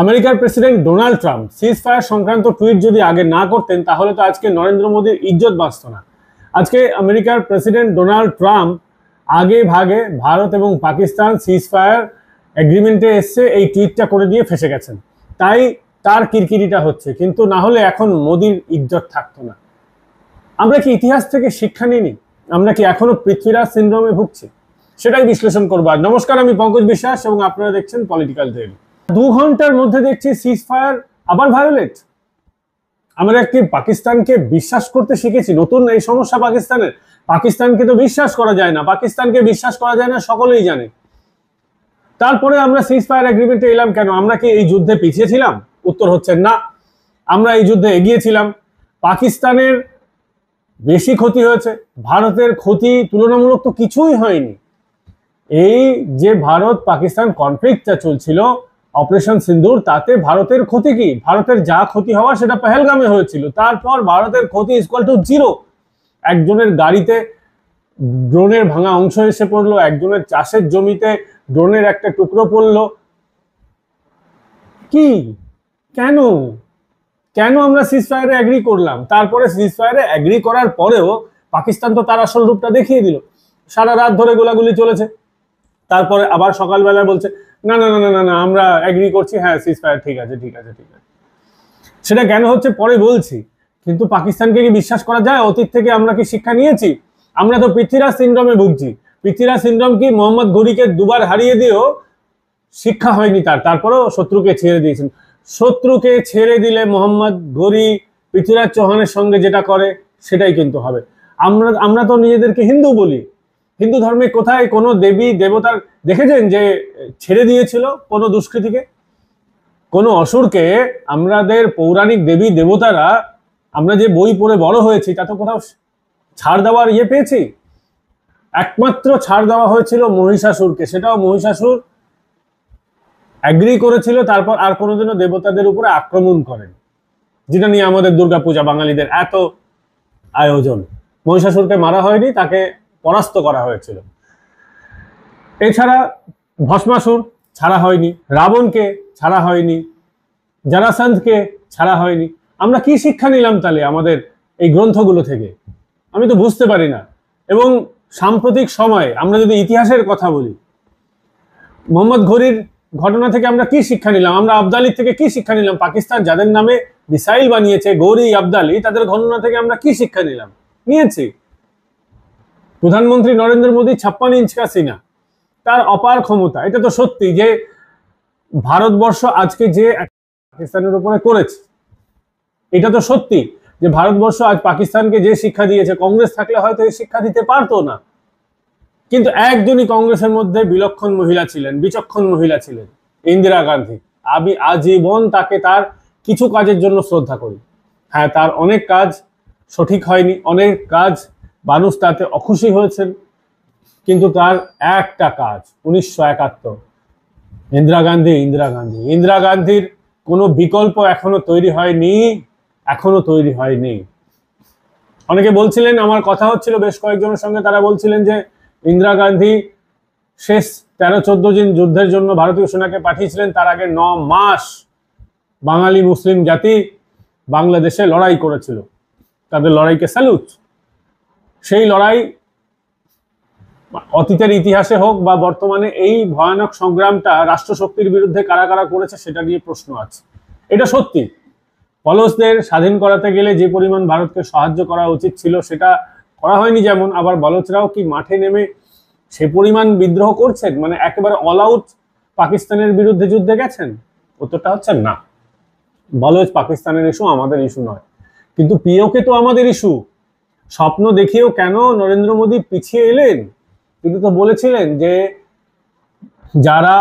আমেরিকার president Donald Trump সিজ fire সংক্রান্ত tweet যদি আগে না করতেন তাহলে তো আজকে নরেন্দ্র মোদীর ইজ্জত বাঁচত না। আজকে আমেরিকার প্রেসিডেন্ট ডোনাল্ড ট্রাম্প আগে ভাগে ভারত এবং পাকিস্তান সিজ ফায়ার এগ্রিমেন্টে এসছে এই টুইটটা করে দিয়ে ফেসে গেছেন, তাই তার কিরকিরিটা হচ্ছে। কিন্তু না হলে এখন মোদীর ইজ্জত থাকতো না। আমরা কি ইতিহাস থেকে শিক্ষা নিইনি? আমরা কি এখনো পৃথ্বীরাজ সিনড্রোমে ভুগছি? সেটাই বিশ্লেষণ করবো। আর নমস্কার, আমি পঙ্কজ বিশ্বাস এবং আপনারা দেখছেন পলিটিক্যাল ডেইলি। 2 ঘন্টার মধ্যে দেখছি সিজ ফায়ার আবার ভায়োলেট। আমরা কি পাকিস্তানকে বিশ্বাস করতে শিখেছি? নতুন এই সমস্যা পাকিস্তানের। পাকিস্তানকে তো বিশ্বাস করা যায় না, পাকিস্তানকে বিশ্বাস করা যায় না সকলেই জানে। তারপরে আমরা সিজ ফায়ার এগ্রিমেন্টে এলাম কেন? আমরা কি এই যুদ্ধে পিছিয়ে ছিলাম? উত্তর হচ্ছে না, আমরা এই যুদ্ধে এগিয়েছিলাম। পাকিস্তানের বেশি ক্ষতি হয়েছে, ভারতের ক্ষতি তুলনামূলক তো কিছুই হয়নি। এই যে ভারত পাকিস্তান কনফ্লিক্টটা চলছিল অপারেশন সিন্দুর, তাতে ভারতের ক্ষতি কি? ভারতের যা ক্ষতি হওয়া সেটা পেহেলগামে হয়েছিল। তারপর ভারতের ক্ষতি ইকুয়াল টু 0। একজনের গাড়িতে ড্রোনের ভাঙা অংশ এসে পড়লো, একজনের চাষের জমিতে ড্রোনের একটা টুকরো পড়লো। কি কেন কেন আমরা সিজ ফায়ারে এগ্রি করলাম? তারপরে সিজ ফায়ারে এগ্রি করার পরেও পাকিস্তান তো তার আসল রূপটা দেখিয়ে দিল। সারা রাত ধরে গোলাগুলি চলেছে, তারপরে আবার সকালবেলা বলছে না না না না না আমরা এগ্রি করছি, হ্যাঁ সিজ ফায়ার ঠিক আছে ঠিক আছে ঠিক আছে। সেটা কেন হচ্ছে পরে বলছি, কিন্তু পাকিস্তানকে কি বিশ্বাস করা যায়? অতীত থেকে আমরা কি শিক্ষা নিয়েছি? আমরা তো পৃথ্বীরাজ সিনড্রোমে ভুগছি। পৃথ্বীরাজ সিনড্রোম কি মোহাম্মদ ঘুরিকে দুবার হারিয়ে দিয়েও শিক্ষা হয়নি তার, তারপরেও শত্রুকে ছেড়ে দিয়েছেন। শত্রুকে ছেড়ে দিলে মোহাম্মদ ঘুরি পৃথ্বীরাজ চৌহানের সঙ্গে যেটা করে সেটাই কিন্তু হবে। আমরা তো নিজেদেরকে হিন্দু বলি। হিন্দু ধর্মে কোথায় কোনো দেবী দেবতার দেখেছেন যে ছেড়ে দিয়েছিল কোনো দুষ্কৃতীকে, কোনো অসুরকে? আমাদের পৌরাণিক দেবী দেবতারা, আমরা যে বই পড়ে বড় হয়েছি, তা তো কোথাও ছাড় দেওয়ার পেয়েছি? একমাত্র ছাড় দেওয়া হয়েছিল মহিষাসুরকে, সেটাও মহিষাসুর এগ্রি করেছিল, তারপর আর কোনোদিনও দেবতাদের উপরে আক্রমণ করেন, যেটা নিয়ে আমাদের দুর্গাপূজা বাঙালিদের এত আয়োজন। মহিষাসুরকে মারা হয়নি, তাকে পরাস্ত করা হয়েছিল। এছাড়া ভস্মাসুর ছাড়া হয়নি, রাবণকে ছাড়া হয়নি, জারাসন্ধকে ছাড়া হয়নি। আমরা কি শিক্ষা নিলাম তাহলে আমাদের এই গ্রন্থগুলো থেকে? আমি তো বুঝতে পারি না। এবং সাম্প্রতিক সময়ে আমরা যদি ইতিহাসের কথা বলি, মোহাম্মদ ঘুরির ঘটনা থেকে আমরা কি শিক্ষা নিলাম? আমরা আবদালির থেকে কি শিক্ষা নিলাম? পাকিস্তান যাদের নামে মিসাইল বানিয়েছে, গৌরি আবদালি, তাদের ঘটনা থেকে আমরা কি শিক্ষা নিয়েছি? প্রধানমন্ত্রী নরেন্দ্র মোদী 56 ইঞ্চ কা সিনা, তার অপার ক্ষমতা। এটা তো সত্যি যে ভারতবর্ষ আজকে যে পাকিস্তানের উপরে করেছে, এটা তো সত্যি যে ভারতবর্ষ আজ পাকিস্তানকে যে শিক্ষা দিয়েছে, কংগ্রেস থাকলে হয়তো এই শিক্ষা দিতে পারতো না। কিন্তু একজনই কংগ্রেসের মধ্যে বিলক্ষণ মহিলা ছিলেন, বিচক্ষণ মহিলা ছিলেন, ইন্দিরা গান্ধী। আমি আজীবন তাকে তার কিছু কাজের জন্য শ্রদ্ধা করি। হ্যাঁ, তার অনেক কাজ সঠিক হয়নি, অনেক কাজ মানুষ তাতে অখুশি হয়েছেন, কিন্তু তার একটা কাজ 1971 ইন্দিরা গান্ধীর কোনো বিকল্প এখনো তৈরি হয়নি। অনেকে বলছিলেন, আমার কথা হচ্ছিল বেশ কয়েকজনের সঙ্গে, তারা বলছিলেন যে ইন্দিরা গান্ধী শেষ 13-14 দিন যুদ্ধের জন্য ভারতীয় সেনাকে পাঠিয়েছিলেন, তার আগে 9 মাস বাঙালি মুসলিম জাতি বাংলাদেশে লড়াই করেছিল। তাদের লড়াইকে স্যালুট। সেই লড়াই অতীতের ইতিহাসে হোক বা বর্তমানে এই ভয়ানক সংগ্রামটা রাষ্ট্রশক্তির বিরুদ্ধে কারা কারা করেছে সেটা নিয়ে প্রশ্ন আছে। এটা সত্যি, বলজদের স্বাধীন করাতে গেলে যে পরিমাণ ভারতকে সাহায্য করা উচিত ছিল সেটা করা হয়নি। যেমন আবার বলজরাও কি মাঠে নেমে সে পরিমাণ বিদ্রোহ করছেন, মানে একেবারে অল আউট পাকিস্তানের বিরুদ্ধে যুদ্ধে গেছেন? উত্তরটা হচ্ছে না। বলজ পাকিস্তানের ইস্যু, আমাদের ইস্যু নয়। কিন্তু পিওকে তো আমাদের ইস্যু। স্বপ্ন দেখিয়েও কেন নরেন্দ্র মোদী পিছিয়ে এলেন? তিনি তো বলেছিলেন যে যারা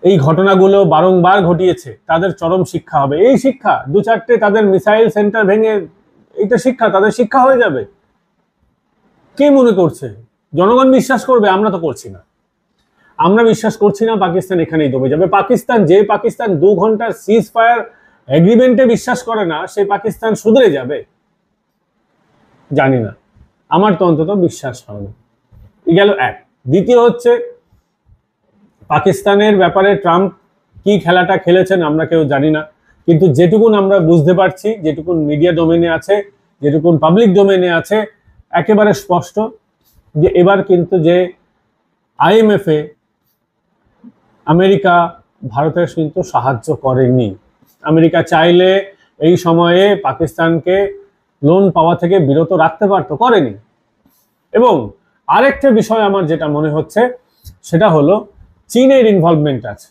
এই ঘটনাগুলো বারংবার ঘটিয়েছে তাদের চরম শিক্ষা হবে। এই শিক্ষা 2-4টে তাদের মিসাইল সেন্টার ভেঙে, এইটা শিক্ষা, তাদের শিক্ষা হয়ে যাবে? কে মনে করছে জনগণ বিশ্বাস করবে? আমরা তো করছি না। আমরা বিশ্বাস করছি না, পাকিস্তান এখানেই দবে যাবে। পাকিস্তান 2 ঘন্টার সিজ ফায়ার এগ্রিমেন্টে বিশ্বাস করে না, সেই পাকিস্তান সুধরে যাবে? জানি না, আমার তো অন্তত বিশ্বাস হয় না। গেল এক। দ্বিতীয় হচ্ছে, পাকিস্তানের ব্যাপারে ট্রাম্প কি খেলাটা খেলেছেন আমরা কেউ জানি না, কিন্তু যেটুকুন আমরা বুঝতে পারছি, যেটুকুন মিডিয়া ডোমেনে আছে, যেটুকুন পাবলিক ডোমেনে আছে, একেবারে স্পষ্ট যে এবার কিন্তু যে IMF এ আমেরিকা ভারতের কিন্তু সাহায্য করেনি। আমেরিকা চাইলে এই সময়ে পাকিস্তানকে লোন পাওয়া থেকে বিরত রাখতে পারতো, করেনি। এবং আরেকটা বিষয় আমার যেটা মনে হচ্ছে সেটা হলো চীনের ইনভলভমেন্ট আছে।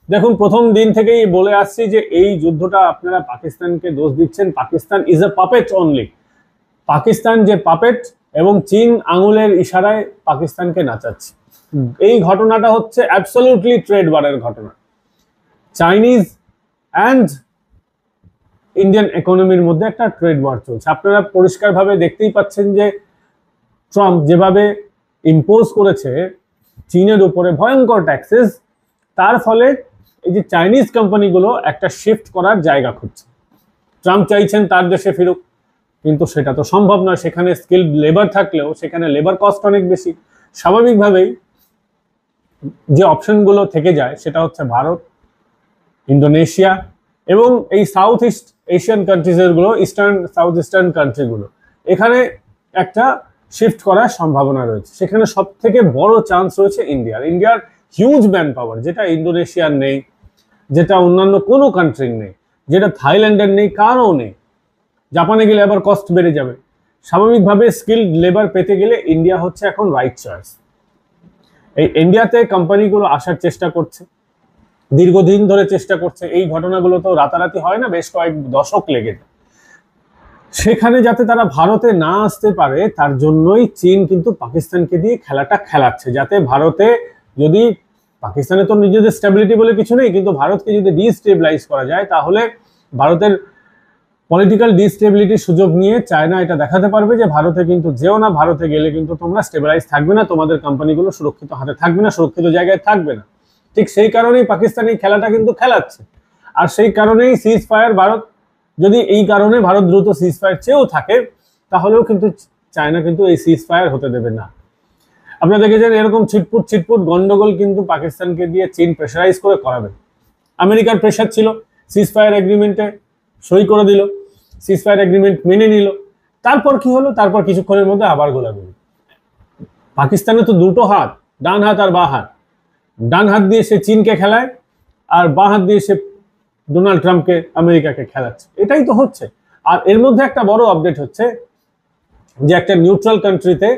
দেখুন, প্রথম দিন থেকেই বলে আসছি যে এই যুদ্ধটা আপনারা পাকিস্তানকে দোষ দিচ্ছেন, Pakistan is a puppet only. Pakistan যে পাপেট, এবং চীন আঙুলের ইশারায় পাকিস্তানকে নাচাচ্ছে। এই ঘটনাটা হচ্ছে অ্যাবসলিউটলি ট্রেড ওয়ারের ঘটনা। চাইনিজ অ্যান্ড ইন্ডিয়ান ইকোনমির মধ্যে একটা ট্রেড ওয়ার চলছে। আপনারা পরিষ্কারভাবে দেখতেই পাচ্ছেন যে ট্রাম্প যেভাবে ইম্পোজ করেছে চীনের উপরে ভয়ঙ্কর ট্যাক্সেস, তার ফলে এই যে চাইনিজ কোম্পানিগুলো একটা শিফট করার জায়গা খুঁজছে। ট্রাম্প চাইছেন তার দেশে ফিরুক, কিন্তু সেটা তো সম্ভব নয়। সেখানে স্কিলড লেবার থাকলেও সেখানে লেবার কস্ট অনেক বেশি। স্বাভাবিকভাবেই যে অপশনগুলো থেকে যায় সেটা হচ্ছে ভারত, ইন্দোনেশিয়া এবং এই সাউথ ইস্ট এশিয়ান কান্ট্রিজগুলো, ইস্টার্ন সাউথ ইস্টার্ন কান্ট্রিগুলো। এখানে একটা শিফট করার সম্ভাবনা রয়েছে। সেখানে সব থেকে বড় চান্স রয়েছে ইন্ডিয়ার হিউজ ম্যান পাওয়ার, যেটা ইন্দোনেশিয়ার নেই, যেটা অন্যান্য কোনো কান্ট্রির নেই, যেটা থাইল্যান্ডের নেই, কারও নেই। জাপানে গেলে আবার কস্ট বেড়ে যাবে। স্বাভাবিকভাবে স্কিলড লেবার পেতে গেলে ইন্ডিয়া হচ্ছে এখন রাইট চয়েস। এই ইন্ডিয়াতে কোম্পানিগুলো আসার চেষ্টা করছে, দীর্ঘদিন ধরে চেষ্টা করছে। এই ঘটনাগুলো তো রাতারাতি হয় না, বেশ কয়েক দশক লেগে যায়। সেখানে যাতে তারা ভারতে না আসতে পারে তার জন্যই চীন কিন্তু পাকিস্তানকে দিয়ে খেলাটা খেলাচ্ছে, যাতে ভারতে যদি, পাকিস্তানে তো নিজেদের স্টেবিলিটি বলে কিছু নেই, কিন্তু ভারতকে যদি ডিস্টেবিলাইজ করা যায় তাহলে ভারতের পলিটিক্যাল ডিস্টেবিলিটির সুযোগ নিয়ে চায়না এটা দেখাতে পারবে যে ভারতে কিন্তু যেও না, ভারতে গেলে কিন্তু তোমরা স্টেবিলাইজ থাকবে না, তোমাদের কোম্পানিগুলো সুরক্ষিত হাতে থাকবে না, সুরক্ষিত জায়গায় থাকবে না। ঠিক সেই কারণেই পাকিস্তান এই খেলাটা কিন্তু খেলাচ্ছে। আর সেই কারণেই সিজ ফায়ার ভারত, যদি এই কারণে ভারত দ্রুত সিজ ফায়ার চেয়েও থাকে তাহলেও কিন্তু চায়না কিন্তু এই সিজ ফায়ার হতে দেবে না। আপনারা দেখেছেন এরকম ছিটপুট গন্ডগোল কিন্তু পাকিস্তানকে দিয়ে চীন প্রেশারাইজ করে করাবে। আমেরিকার প্রেশার ছিল, সিজ ফায়ার এগ্রিমেন্টে সই করে দিল, সিজ ফায়ার এগ্রিমেন্ট মেনে নিল। তারপর কি হলো? তারপর কিছুক্ষণের মধ্যে আবার গোলাগুলি। পাকিস্তানে তো দুটো হাত, ডান হাত আর বাঁ হাত। ডান হাত দিয়ে সে চীনকে খেলায়, আর বাঁ হাত দিয়ে সে ডোনাল্ড ট্রাম্পকে, আমেরিকাকে খেলাচ্ছে। এটাই তো হচ্ছে। আর এর মধ্যে একটা বড় আপডেট হচ্ছে যে একটা নিউট্রাল কান্ট্রিতে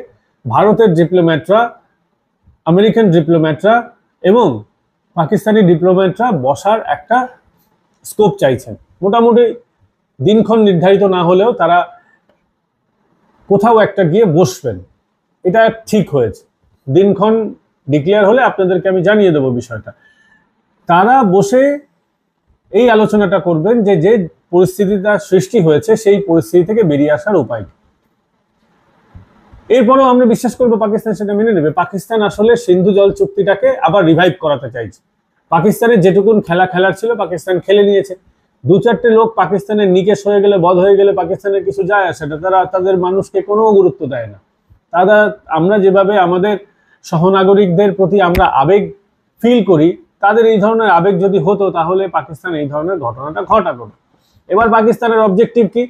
ভারতের ডিপ্লোম্যাটরা, আমেরিকান ডিপ্লোম্যাটরা এবং পাকিস্তানি ডিপ্লোম্যাটরা বসার একটা স্কোপ চাইছেন। মোটামুটি দিনক্ষণ নির্ধারিত না হলেও তারা কোথাও একটা গিয়ে বসবেন, এটা ঠিক হয়েছে। দিনক্ষণ ডিক্লেয়ার হলে আপনাদেরকে আমি জানিয়ে দেবো বিষয়টা। তারা বসে এই আলোচনাটা করবেন যে যে পরিস্থিতিটা সৃষ্টি হয়েছে সেই পরিস্থিতি থেকে বেরিয়ে আসার উপায়। এরপরও আমরা বিশ্বাস করবো পাকিস্তান সেটা মেনে নেবে। পাকিস্তান আসলে সিন্ধু জল চুক্তিটাকে আবার রিভাইভ করাতে চাইছে। পাকিস্তানের যেটুকুন খেলা খেলার ছিল পাকিস্তান খেলে নিয়েছে। দু চারটে লোক পাকিস্তানের নিকেশ হয়ে গেলে, বধ হয়ে গেলে পাকিস্তানের কিছু যায় আসে না। তারা তাদের মানুষকে কোনো গুরুত্ব দেয় না। তারা, আমরা যেভাবে আমাদের সহনাগরিকদের প্রতি আমরা আবেগ ফিল করি, তাদের এই ধরনের আবেগ যদি হতো তাহলে পাকিস্তান এই ধরনের ঘটনাটা ঘটাতো না। এবার পাকিস্তানের অবজেক্টিভ কি?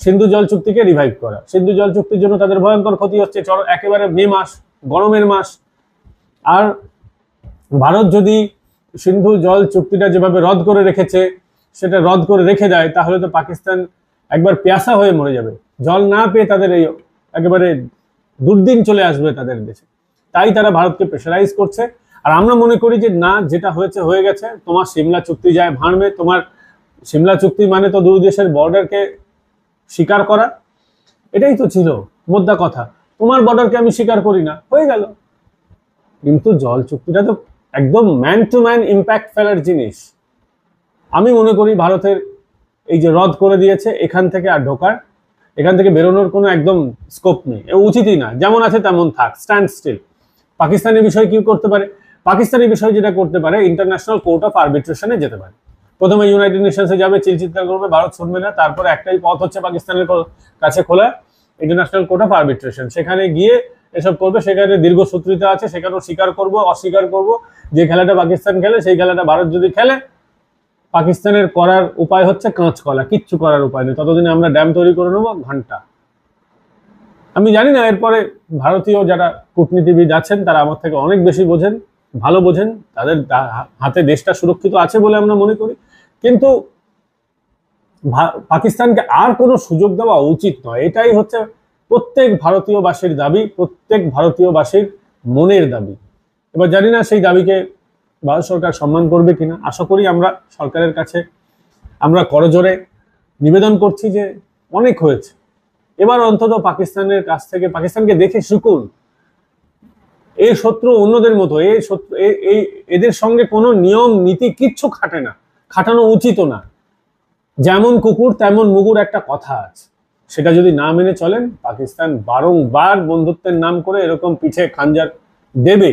সিন্ধু জল চুক্তিকে রিভাইভ করা। সিন্ধু জল চুক্তির জন্য তাদের ভয়ঙ্কর ক্ষতি হচ্ছে, একেবারে মে মাস, গরমের মাস। আর ভারত যদি সিন্ধু জল চুক্তিটা যেভাবে রদ করে রেখেছে সেটা রদ করে রেখে দেয় তাহলে তো পাকিস্তান একবার পেয়াসা হয়ে মরে যাবে। জল না পেয়ে তাদের এই একেবারে দুর্দিন চলে আসবে তাদের দেশে। তাই তারা ভারতকে প্রেশারাইজ করছে। আর আমরা মনে করি যে না, যেটা হয়েছে হয়ে গেছে। তোমার সিমলা চুক্তি যায় ভাঙবে। তোমার সিমলা চুক্তি মানে তো দুই দেশের বর্ডারকে স্বীকার করা, এটাই তো ছিল মোদ্দা কথা। তোমার বর্ডারকে আমি স্বীকার করি না, হয়ে গেল। কিন্তু জল চুক্তিটা তো একদম ম্যান টু ম্যান ইম্প্যাক্ট ফেলার জিনিস। আমি মনে করি ভারতের এই যে রদ করে দিয়েছে, এখান থেকে আর ঢোকার, এখান থেকে বেরোনোর কোনো একদম স্কোপ নেই, উচিতই না। যেমন আছে তেমন থাক, স্ট্যান্ড স্টিল। পাকিস্তানের বিষয় কি করতে পারে? পাকিস্তানের বিষয় যেটা করতে পারে, ইন্টারন্যাশনাল কোর্ট অফ আরবিট্রেশনে যেতে পারে। প্রথমে ইউনাইটেড নেশনসে যাবে, চিৎকার করবে, ভারত শুনবে না। তারপরে একটাই পথ হচ্ছে পাকিস্তানের কাছে খোলা, ইন্টারন্যাশনাল কোর্ট অফ আরবিট্রেশন। সেখানে গিয়ে এসব করবে। সেখানে দীর্ঘসূত্রিতা আছে, সেখানেও স্বীকার করব, অস্বীকার করব। যে খেলাটা পাকিস্তান খেলে সেই খেলাটা ভারত যদি খেলে পাকিস্তানের করার উপায় হচ্ছে কাঁচকলা, কিচ্ছু করার উপায় নেই। ততদিনে আমরা ড্যাম তৈরি করে নেবো ঘন্টা। আমি জানি না এরপরে ভারতীয় যারা কূটনীতিবিদ আছেন তারা আমার থেকে অনেক বেশি বোঝেন, ভালো বোঝেন, তাদের হাতে দেশটা সুরক্ষিত আছে বলে আমরা মনে করি। কিন্তু পাকিস্তানকে আর কোনো সুযোগ দেওয়া উচিত নয়, এটাই হচ্ছে প্রত্যেক ভারতীয়বাসীর দাবি, প্রত্যেক ভারতীয়বাসীর মনের দাবি। এবার জানি না সেই দাবিকে ভারত সরকার সম্মান করবে কিনা। আশা করি আমরা সরকারের কাছে আমরা করজোড়ে নিবেদন করছি যে অনেক হয়েছে, এবার অন্তত পাকিস্তানের কাছ থেকে পাকিস্তানকে দেখে শিখুন। এই শত্রু অন্যদের মতো, এই শত্রু এদের সঙ্গে কোনো নিয়ম নীতি কিচ্ছু খাটে না, খাটানো উচিত না। যেমন কুকুর তেমন মুগুর একটা কথা আছে, সেটা যদি না মেনে চলেন পাকিস্তান বারংবার বন্ধুত্বের নাম করে এরকম পিঠে খাঞ্জার দেবে।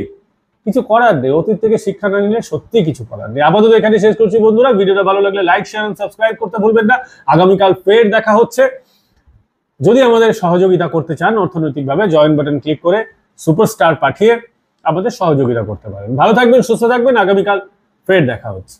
কিছু করার নেই, অতীত থেকে শিক্ষা না নিলে সত্যি কিছু করার নেই। আপাতত এখানে শেষ করছি বন্ধুরা। ভিডিওটা ভালো লাগলে লাইক শেয়ার এন্ড সাবস্ক্রাইব করতে ভুলবেন না। আগামীকাল ফের দেখা হচ্ছে। যদি আমাদের সহযোগিতা করতে চান অর্থনৈতিকভাবে, জয়েন বাটন ক্লিক করে সুপারস্টার পাঠিয়ে আমাদের সহযোগিতা করতে পারেন। ভালো থাকবেন, সুস্থ থাকবেন। আগামীকাল ফের দেখা হচ্ছে।